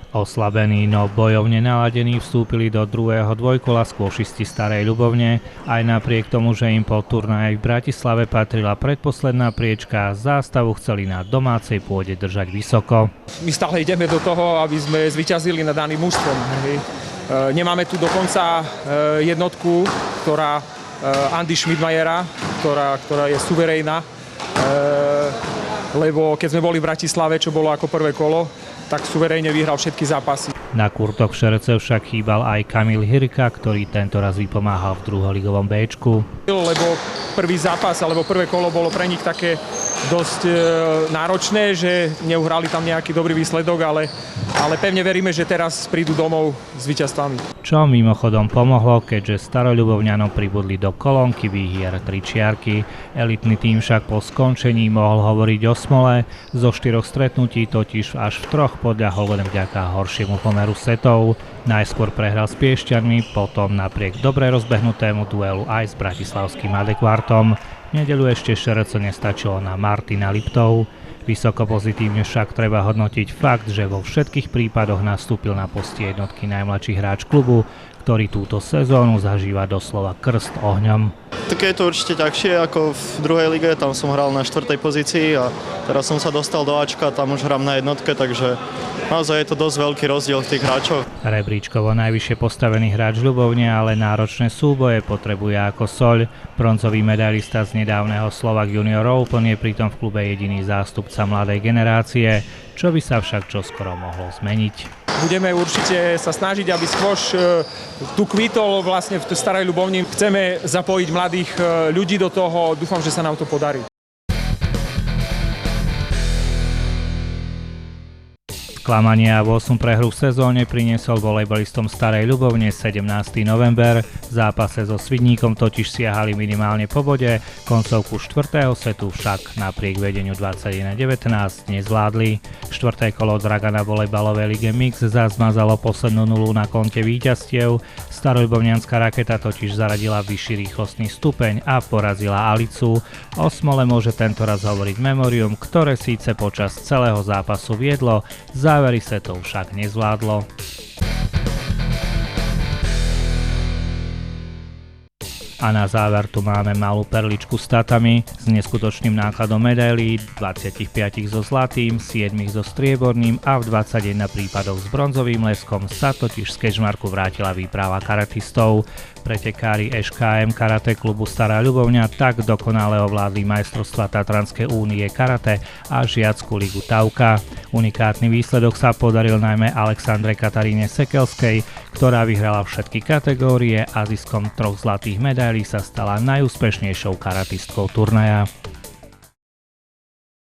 Oslabení, no bojovne naladení vstúpili do druhého dvojkola skôšisti Starej Ľubovne, aj napriek tomu, že im po turnaji v Bratislave patrila predposledná priečka, zástavu chceli na domácej pôde držať vysoko. My stále ideme do toho, aby sme zvíťazili nad daným mužstvom. Nemáme tu dokonca jednotku, ktorá Andy Schmidmayera, ktorá je suverejná, lebo keď sme boli v Bratislave, čo bolo ako prvé kolo, tak suverejne vyhral všetky zápasy. Na kurtoch v Šerece však chýbal aj Kamil Hirka, ktorý tento raz vypomáhal v druholigovom Bčku. Lebo prvý zápas alebo prvé kolo bolo pre nich také dosť náročné, že neuhrali tam nejaký dobrý výsledok, ale pevne veríme, že teraz prídu domov s víťazstvami. Čo mimochodom pomohlo, keďže Staroľubovňanom pribudli do kolónky výhier 3 čiarky. Elitný tým však po skončení mohol hovoriť o smole, zo 4 stretnutí totiž až v 3 podľahol len vďaka horšiemu pomeru setov. Najskôr prehral s Piešťanmi, potom napriek dobre rozbehnutému duelu aj s bratislavským Adekvartom. V nedeľu ešte Šerece nestačilo na Martina Liptov. Vysoko pozitívne však treba hodnotiť fakt, že vo všetkých prípadoch nastúpil na poste jednotky najmladší hráč klubu, ktorý túto sezónu zažíva doslova krst ohňom. Tak je to určite ťažšie ako v druhej lige, tam som hral na 4. pozícii a teraz som sa dostal do Ačka, tam už hrám na jednotke, takže naozaj je to dosť veľký rozdiel v tých hráčoch. Rebríčkovo najvyššie postavený hráč Ľubovne, ale náročné súboje potrebuje ako soľ. Bronzový medailista z nedávneho Slovak Junior Open je pritom v klube jediný zástupca mladej generácie, čo by sa však čoskoro mohlo zmeniť. Budeme určite sa snažiť, aby skôš tu kvitol vlastne v Starej Ľubovni. Chceme zapojiť mladých ľudí do toho, dúfam, že sa nám to podarí. Sklamanie a 8 prehru v sezóne priniesol volejbalistom Starej Ľubovne 17. november. V zápase so Svidníkom totiž siahali minimálne po bode, koncovku 4. setu však napriek vedeniu 21-19 nezvládli. 4. kolo Dragana volejbalovej lige Mix zazmazalo poslednú nulu na konte víťazstiev. Staroľubovňanská raketa totiž zaradila vyšší rýchlostný stupeň a porazila Alicu. O smole môže tentoraz hovoriť Memorium, ktoré síce počas celého zápasu viedlo, závery setov však nezvládlo. A na záver tu máme malú perličku s statami s neskutočným nákladom medailí, 25 so zlatým, 7 so strieborným a v 21 prípadoch s bronzovým leskom sa totiž z Kežmarku vrátila výprava karatistov. Pretekári ŠKM Karate klubu Stará Ľubovňa tak dokonale ovládli majstrovstvá Tatranskej únie karate a žiackú ligu Tauka. Unikátny výsledok sa podaril najmä Alexandre Kataríne Sekelskej, ktorá vyhrala všetky kategórie a ziskom 3 zlatých medailí sa stala najúspešnejšou karatistkou turnaja.